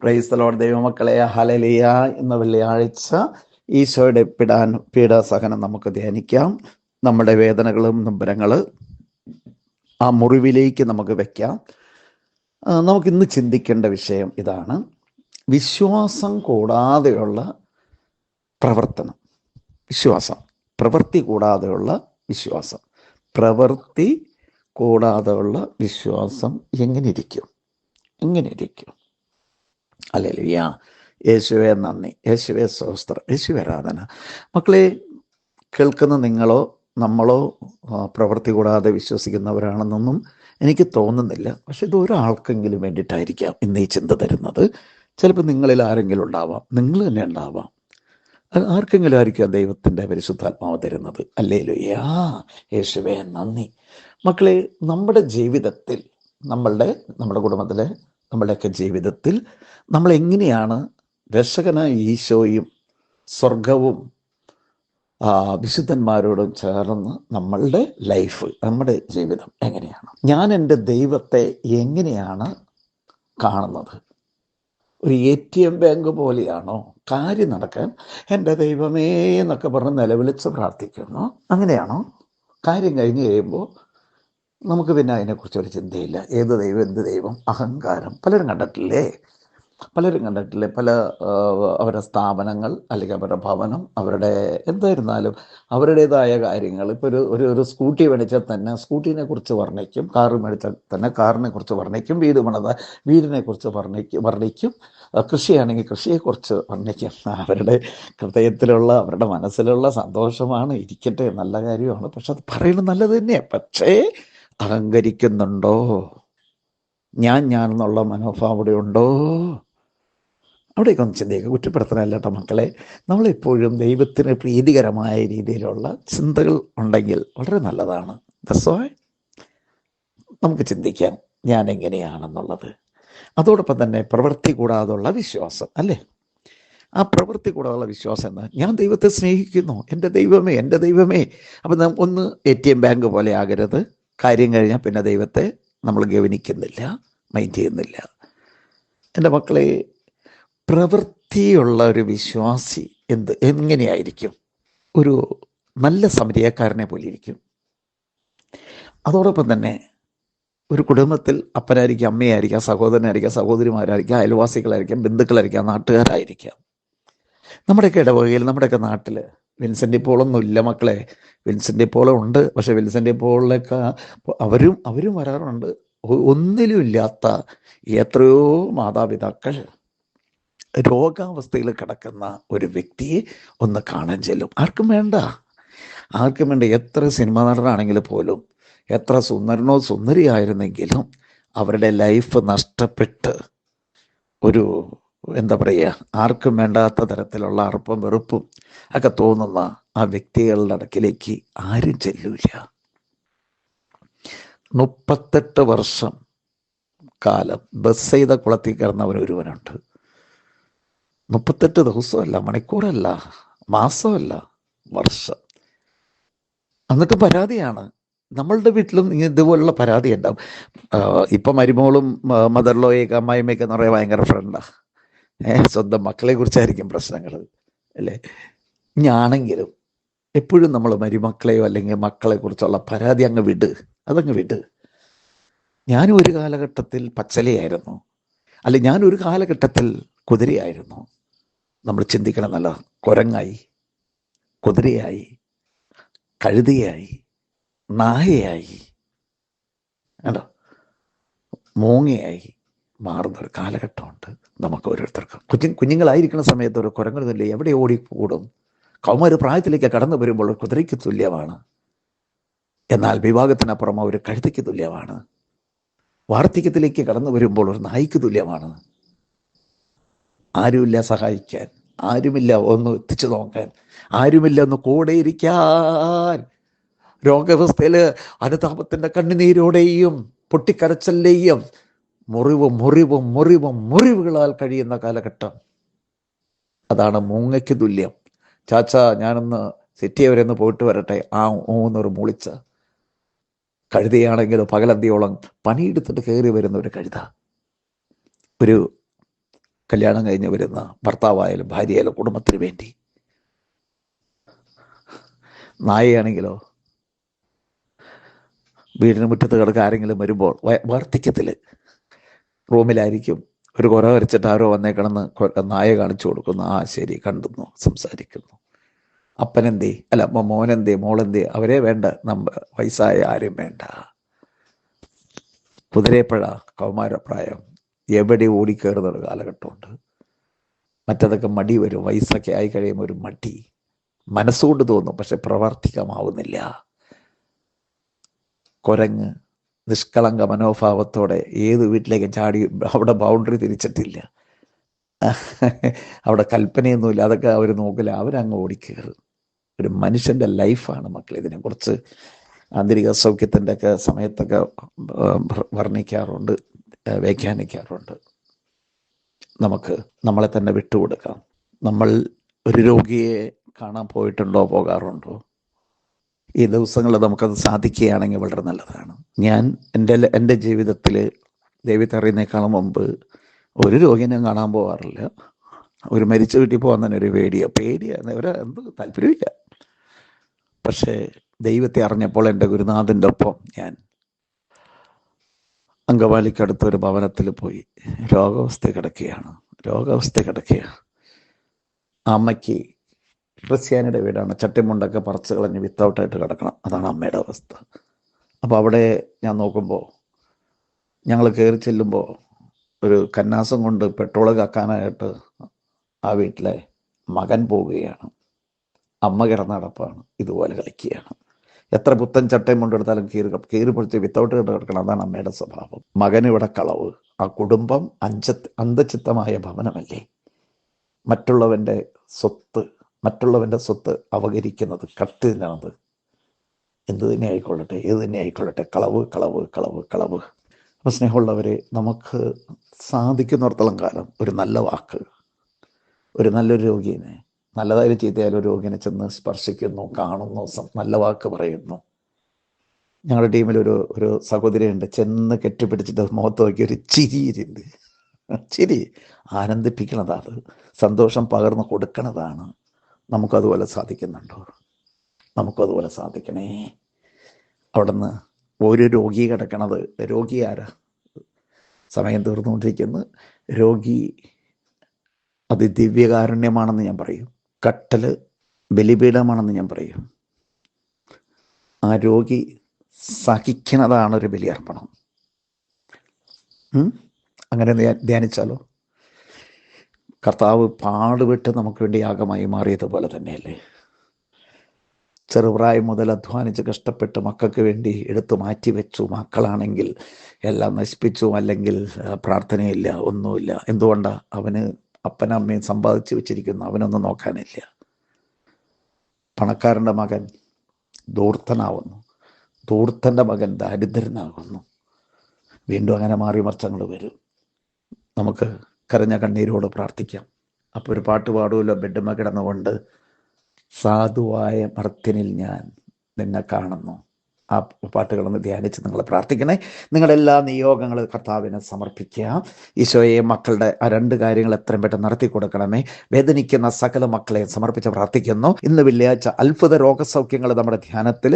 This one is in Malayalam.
പ്രൈസ് ദി ലോർഡ് ദൈവമക്കളെ, ഹല്ലേലൂയ. ഇന്ന് വെള്ളിയാഴ്ച ഈശോയുടെ പീഡാസഹനം നമുക്ക് ധ്യാനിക്കാം. നമ്മുടെ വേദനകളും നൊമ്പരങ്ങൾ ആ മുറിവിലേക്ക് നമുക്ക് വെക്കാം. നമുക്കിന്ന് ചിന്തിക്കേണ്ട വിഷയം ഇതാണ്: വിശ്വാസം കൂടാതെയുള്ള പ്രവർത്തനം. പ്രവൃത്തി കൂടാതെയുള്ള വിശ്വാസം. പ്രവൃത്തി കൂടാതെയുള്ള വിശ്വാസം എങ്ങനെ ഇരിക്കും? ഹല്ലേലൂയ. യേശുവേ നന്ദി, യേശുവേ സ്തോത്രം, യേശുവേ ആരാധന. മക്കളെ, കേൾക്കുന്ന നിങ്ങളോ നമ്മളോ പ്രവൃത്തി കൂടാതെ വിശ്വസിക്കുന്നവരാണെന്നൊന്നും എനിക്ക് തോന്നുന്നില്ല. പക്ഷെ ഇത് ഒരാൾക്കെങ്കിലും വേണ്ടിയിട്ടായിരിക്കാം ഇന്ന് ഈ ചിന്ത തരുന്നത്. ചിലപ്പോൾ നിങ്ങളിൽ ആരെങ്കിലും ഉണ്ടാവാം, നിങ്ങൾ തന്നെ ഉണ്ടാവാം. ആർക്കെങ്കിലും ആയിരിക്കും ദൈവത്തിൻ്റെ പരിശുദ്ധാത്മാവ് തരുന്നത്. ഹല്ലേലൂയ, യേശുവേ നന്ദി. മക്കളെ, നമ്മുടെ ജീവിതത്തിൽ, നമ്മുടെ കുടുംബത്തിലെ നമ്മുടെയൊക്കെ ജീവിതത്തിൽ നമ്മൾ എങ്ങനെയാണ് രക്ഷകനായ ഈശോയും സ്വർഗവും വിശുദ്ധന്മാരോടും ചേർന്ന് നമ്മളുടെ ലൈഫ്, നമ്മുടെ ജീവിതം എങ്ങനെയാണ്? ഞാൻ എൻ്റെ ദൈവത്തെ എങ്ങനെയാണ് കാണുന്നത്? ഒരു ATM ബാങ്ക് പോലെയാണോ? കാര്യം നടക്കാൻ എൻ്റെ ദൈവമേ എന്നൊക്കെ പറഞ്ഞ് നിലവിളിച്ച് പ്രാർത്ഥിക്കുന്നു, അങ്ങനെയാണോ? കാര്യം കഴിഞ്ഞ് കഴിയുമ്പോൾ നമുക്ക് പിന്നെ അതിനെക്കുറിച്ച് ഒരു ചിന്തയില്ല. ഏത് ദൈവം, എന്ത് ദൈവം, അഹങ്കാരം. പലരും കണ്ടിട്ടില്ലേ? പല അവരുടെ സ്ഥാപനങ്ങൾ, അല്ലെങ്കിൽ അവരുടെ ഭവനം, അവരുടെ എന്തായിരുന്നാലും അവരുടേതായ കാര്യങ്ങൾ. ഇപ്പോൾ ഒരു സ്കൂട്ടി മേടിച്ചാൽ തന്നെ സ്കൂട്ടീനെ കുറിച്ച് വർണ്ണിക്കും, കാറ് മേടിച്ചാൽ തന്നെ കാറിനെ കുറിച്ച് വർണ്ണിക്കും, വീടിനെ കുറിച്ച് വർണ്ണിക്കും, കൃഷിയാണെങ്കിൽ കൃഷിയെക്കുറിച്ച് വർണ്ണിക്കും. അവരുടെ ഹൃദയത്തിലുള്ള, അവരുടെ മനസ്സിലുള്ള സന്തോഷമാണ്. ഇരിക്കട്ടെ, നല്ല കാര്യമാണ്. പക്ഷെ അത് പറയുന്നത് നല്ലത് തന്നെയാണ്. പക്ഷേ അഹങ്കരിക്കുന്നുണ്ടോ? ഞാൻ എന്നുള്ള മനോഭാവം അവിടെ ഉണ്ടോ? അവിടേക്ക് ഒന്ന് ചിന്തയൊക്കെ കുറ്റപ്പെടുത്തണമല്ല കേട്ടോ മക്കളെ. നമ്മളെപ്പോഴും ദൈവത്തിന് പ്രീതികരമായ രീതിയിലുള്ള ചിന്തകൾ ഉണ്ടെങ്കിൽ വളരെ നല്ലതാണ്. നമുക്ക് ചിന്തിക്കാം ഞാൻ എങ്ങനെയാണെന്നുള്ളത്. അതോടൊപ്പം തന്നെ പ്രവൃത്തി കൂടാതുള്ള വിശ്വാസം, അല്ലേ? ആ പ്രവൃത്തി കൂടാതുള്ള വിശ്വാസം എന്ന്, ഞാൻ ദൈവത്തെ സ്നേഹിക്കുന്നു, എൻ്റെ ദൈവമേ. അപ്പം ഒന്ന് ATM ബാങ്ക് പോലെ ആകരുത്. കാര്യം കഴിഞ്ഞാൽ പിന്നെ ദൈവത്തെ നമ്മൾ ഗവനിക്കുന്നില്ല, മൈൻഡ് ചെയ്യുന്നില്ല. എൻ്റെ മക്കളെ, പ്രവൃത്തിയുള്ള ഒരു വിശ്വാസി എങ്ങനെയായിരിക്കും? ഒരു നല്ല സമരിയക്കാരനെ പോലെ ഇരിക്കും. അതോടൊപ്പം തന്നെ ഒരു കുടുംബത്തിൽ അപ്പനായിരിക്കാം, അമ്മയായിരിക്കാം, സഹോദരനായിരിക്കാം, സഹോദരിമാരായിരിക്കാം, അയൽവാസികളായിരിക്കാം, ബന്ധുക്കളായിരിക്കാം, നാട്ടുകാരായിരിക്കാം. നമ്മുടെയൊക്കെ ഇടവകയിൽ, നമ്മുടെയൊക്കെ നാട്ടിൽ വിൻസെൻ്റ് പോളൊന്നും ഇല്ല മക്കളെ. വിൻസെൻ്റ് പോൾ ഉണ്ട്, പക്ഷെ വിൻസെൻ്റ് പോളിലൊക്കെ അവരും വരാറുണ്ട്. ഒന്നിലും ഇല്ലാത്ത എത്രയോ മാതാപിതാക്കൾ രോഗാവസ്ഥയിൽ കിടക്കുന്ന ഒരു വ്യക്തിയെ ഒന്ന് കാണാൻ ചെല്ലും. ആർക്കും വേണ്ട. എത്ര സിനിമാ നടനാണെങ്കിൽ പോലും, എത്ര സുന്ദരനോ സുന്ദരിയായിരുന്നെങ്കിലും അവരുടെ ലൈഫ് നഷ്ടപ്പെട്ട് ഒരു ആർക്കും വേണ്ടാത്ത തരത്തിലുള്ള അറുപ്പും വെറുപ്പും ഒക്കെ തോന്നുന്ന ആ വ്യക്തികളുടെ അടുക്കിലേക്ക് ആരും ചെല്ലൂല. 38 വർഷം കാലം ബസ് ചെയ്ത കുളത്തിൽ കിടന്നവൻ ഒരുവനുണ്ട്. 38 ദിവസമല്ല, മണിക്കൂറല്ല, മാസമല്ല, വർഷം. എന്നിട്ട് പരാതിയാണ്. നമ്മളുടെ വീട്ടിലും ഇതുപോലുള്ള പരാതി ഉണ്ടാവും. ഇപ്പം മരുമോളും മദർലോയൊക്കെ അമ്മായിമ്മയൊക്കെ എന്ന് പറയാൻ ഭയങ്കര ഫ്രണ്ടാണ്. സ്വന്തം മക്കളെ കുറിച്ചായിരിക്കും പ്രശ്നങ്ങൾ, അല്ലേ? ഞാനെങ്കിലും എപ്പോഴും നമ്മൾ മരുമക്കളെയോ അല്ലെങ്കിൽ മക്കളെ കുറിച്ചുള്ള പരാതി അതങ്ങ് വിട്. ഞാനും ഒരു കാലഘട്ടത്തിൽ പച്ചലയായിരുന്നു, അല്ലെ ഞാനൊരു കാലഘട്ടത്തിൽ കുതിരയായിരുന്നു. നമ്മൾ ചിന്തിക്കണം. നല്ല കുരങ്ങായി, കുതിരയായി, കഴുതയായി, നായയായി, കണ്ടോ, മൂങ്ങയായി മാറുന്നൊരു കാലഘട്ടമുണ്ട് നമുക്ക് ഓരോരുത്തർക്കും. കുഞ്ഞുങ്ങളായിരിക്കുന്ന സമയത്ത് ഒരു കുരങ്ങുന്നില്ലേ, എവിടെ ഓടിക്കൂടും. കൗമാര പ്രായത്തിലേക്ക് കടന്നു വരുമ്പോൾ ഒരു കുതിരയ്ക്ക് തുല്യമാണ്. എന്നാൽ വിവാഹത്തിനപ്പുറം ഒരു കഴുതയ്ക്ക് തുല്യമാണ്. വാർദ്ധക്യത്തിലേക്ക് കടന്നു വരുമ്പോൾ ഒരു നായ്ക്ക് തുല്യമാണ്. ആരുമില്ല സഹായിക്കാൻ, ആരുമില്ല ഒന്ന് എത്തിച്ചു നോക്കാൻ, ആരുമില്ല ഒന്ന് കൂടെ ഇരിക്കാൻ. രോഗാവസ്ഥയിൽ അനുതാപത്തിൻ്റെ കണ്ണുനീരോടെയും പൊട്ടിക്കരച്ചല്ലേയും മുറിവുകളാൽ കഴിയുന്ന കാലഘട്ടം. അതാണ് മൂങ്ങയ്ക്ക് തുല്യം. ചാച്ചാ, ഞാനൊന്ന് സിറ്റി വരെ ഒന്ന് പോയിട്ട് വരട്ടെ, എന്നൊരു മൂളിച്ച. കഴുതയാണെങ്കിലും പകലന്തിയോളം പണിയെടുത്തിട്ട് കയറി വരുന്ന ഒരു കഴുത. ഒരു കല്യാണം കഴിഞ്ഞ് വരുന്ന ഭർത്താവായാലും ഭാര്യയായാലും കുടുംബത്തിന് വേണ്ടി. നായയാണെങ്കിലോ വീടിന് മുറ്റത്ത് കിടക്കുക ആരെങ്കിലും വരുമ്പോൾ വാർദ്ധക്യത്തിൽ റൂമിലായിരിക്കും, ഒരു കുര വരച്ചിട്ട് ആരോ വന്നേക്കണമെന്ന് നായ കാണിച്ചു കൊടുക്കുന്നു. ആ ശരി, കണ്ടുന്നു, സംസാരിക്കുന്നു. അപ്പനെന്തേ, അല്ല മോനെന്തേ, മോളെന്തേ, അവരെ വേണ്ട, വയസ്സായ ആരും വേണ്ട. കുതിരപ്പഴ കൗമാരപ്രായം എവിടെ ഓടിക്കയറുന്നൊരു കാലഘട്ടമുണ്ട്. മറ്റതൊക്കെ മടി വരും. വയസ്സൊക്കെ ആയി കഴിയുമ്പോൾ ഒരു മടി മനസ്സുകൊണ്ട് തോന്നും, പക്ഷെ പ്രവർത്തികമാവുന്നില്ല. കുരങ്ങ് നിഷ്കളങ്ക മനോഭാവത്തോടെ ഏത് വീട്ടിലേക്ക് ചാടി, അവിടെ ബൗണ്ടറി തിരിച്ചിട്ടില്ല, അവിടെ കൽപ്പനയൊന്നുമില്ല, അതൊക്കെ അവർ നോക്കില്ല, അവരങ്ങ് ഓടിക്കയറും. ഒരു മനുഷ്യൻ്റെ ലൈഫാണ് മക്കൾ. ഇതിനെക്കുറിച്ച് ആന്തരിക സൗഖ്യത്തിൻ്റെ ഒക്കെ സമയത്തൊക്കെ വർണ്ണിക്കാറുണ്ട്, വ്യാഖ്യാനിക്കാറുണ്ട്. നമുക്ക് നമ്മളെ തന്നെ വിട്ടുകൊടുക്കാം. നമ്മൾ ഒരു രോഗിയെ കാണാൻ പോയിട്ടുണ്ടോ, പോകാറുണ്ടോ? ഈ ദിവസങ്ങളിൽ നമുക്കത് സാധിക്കുകയാണെങ്കിൽ വളരെ നല്ലതാണ്. ഞാൻ എൻ്റെ ജീവിതത്തിൽ ദൈവത്തെ അറിയുന്നേക്കാളും മുമ്പ് ഒരു രോഗിനെ കാണാൻ പോകാറില്ല. ഒരു മരിച്ച വീട്ടിൽ പോകാൻ തന്നെ ഒരു പേടിയാണ്, എന്ത് താല്പര്യമില്ല. പക്ഷേ ദൈവത്തെ അറിഞ്ഞപ്പോൾ എൻ്റെ ഗുരുനാഥൻ്റെ ഒപ്പം ഞാൻ അങ്കമാലിക്കടുത്തൊരു ഭവനത്തിൽ പോയി. രോഗാവസ്ഥ കിടക്കുകയാണ്. അമ്മയ്ക്ക് ക്രിസ്ത്യാനിയുടെ വീടാണ്, ചട്ടിമുണ്ടൊക്കെ പറിച്ച് കളഞ്ഞ് വിത്തൗട്ടായിട്ട് കിടക്കണം. അതാണ് അമ്മയുടെ അവസ്ഥ. അപ്പോൾ അവിടെ ഞാൻ നോക്കുമ്പോൾ, ഞങ്ങൾ കയറി ചെല്ലുമ്പോൾ ഒരു കന്നാസം കൊണ്ട് പെട്രോൾ കക്കാനായിട്ട് ആ വീട്ടിലെ മകൻ പോവുകയാണ്. അമ്മ കിടന്നടപ്പാണ്, ഇതുപോലെ കളിക്കുകയാണ്. എത്ര പുത്തൻ ചട്ടയും കൊണ്ടെടുത്താലും കീറി പൊളിച്ച് വിത്തൗട്ട് കിടക്കണം. അതാണ് അമ്മയുടെ സ്വഭാവം. മകനിവിടെ കളവ്. ആ കുടുംബം അന്തചിത്തമായ ഭവനമല്ലേ. മറ്റുള്ളവൻ്റെ സ്വത്ത് അപഹരിക്കുന്നത്, കട്ടുന്നത്, എന്ത് തന്നെ ആയിക്കൊള്ളട്ടെ, ഏത് തന്നെ ആയിക്കൊള്ളട്ടെ, കളവ്. അപ്പോൾ സ്നേഹമുള്ളവരെ, നമുക്ക് സാധിക്കുന്നിടത്തോളം കാലം ഒരു നല്ല വാക്ക്, ഒരു നല്ലൊരു രോഗിയെ, നല്ലതായാലും ചീത്തയായാലും ഒരു രോഗിനെ ചെന്ന് സ്പർശിക്കുന്നു, കാണുന്നു, നല്ല വാക്ക് പറയുന്നു. ഞങ്ങളുടെ ടീമിൽ ഒരു സഹോദരിയുണ്ട്, ചെന്ന് കെട്ടിപ്പിടിച്ചിട്ട് മുഖത്ത് നോക്കി ഒരു ചിരിയുണ്ട്. ചിരി ആനന്ദിപ്പിക്കണതാണ്, സന്തോഷം പകർന്നു കൊടുക്കണതാണ്. നമുക്കതുപോലെ സാധിക്കുന്നുണ്ടോ? നമുക്കതുപോലെ സാധിക്കണേ. അവിടുന്ന് ഒരു രോഗി കിടക്കണത്, രോഗി ആരാ? സമയം തീർന്നുകൊണ്ടിരിക്കുന്നു. രോഗി അത് ദിവ്യകാരുണ്യമാണെന്ന് ഞാൻ പറയും. കട്ടല് ബലിപീഠമാണെന്ന് ഞാൻ പറയും. ആ രോഗി സഹിക്കുന്നതാണ് ഒരു ബലിയർപ്പണം. അങ്ങനെ ധ്യാനിച്ചാലോ? കർത്താവ് പാടുപെട്ട് നമുക്ക് വേണ്ടി യാഗമായി മാറിയതുപോലെ തന്നെയല്ലേ. ചെറുപ്രായം മുതൽ അധ്വാനിച്ച് കഷ്ടപ്പെട്ട് മക്കൾക്ക് വേണ്ടി എടുത്തു മാറ്റി വെച്ചു. മക്കളാണെങ്കിൽ എല്ലാം നശിപ്പിച്ചു, അല്ലെങ്കിൽ പ്രാർത്ഥനയില്ല, ഒന്നുമില്ല. എന്തുകൊണ്ടാണ്? അവന് അപ്പനമ്മയും സമ്പാദിച്ചു വെച്ചിരിക്കുന്നു, അവനൊന്നും നോക്കാനില്ല. പണക്കാരൻ്റെ മകൻ ധൂർത്തനാവുന്നു, ധൂർത്തൻ്റെ മകൻ ദാരിദ്ര്യനാകുന്നു. വീണ്ടും അങ്ങനെ മാറി മറിച്ചങ്ങൾ വരും. നമുക്ക് കരഞ്ഞ കണ്ണീരോട് പ്രാർത്ഥിക്കാം. അപ്പോൾ ഒരു പാട്ട് പാടുമല്ലോ, ബെഡ്മ കിടന്നുകൊണ്ട്, സാധുവായ മർത്യനിൽ ഞാൻ നിന്നെ കാണുന്നു. ആ പാട്ടുകളൊന്ന് ധ്യാനിച്ച് നിങ്ങൾ പ്രാർത്ഥിക്കണേ. നിങ്ങളുടെ എല്ലാ നിയോഗങ്ങളും കർത്താവിനെ സമർപ്പിക്കുക. ഈശോയെ, മക്കളുടെ ആ 2 കാര്യങ്ങൾ എത്രയും പെട്ടെന്ന് നടത്തി കൊടുക്കണമേ. വേദനിക്കുന്ന സകല മക്കളെ സമർപ്പിച്ച് പ്രാർത്ഥിക്കുന്നു. ഇന്ന് വെള്ളിയാഴ്ച അത്ഭുത രോഗസൗഖ്യങ്ങൾ നമ്മുടെ ധ്യാനത്തിൽ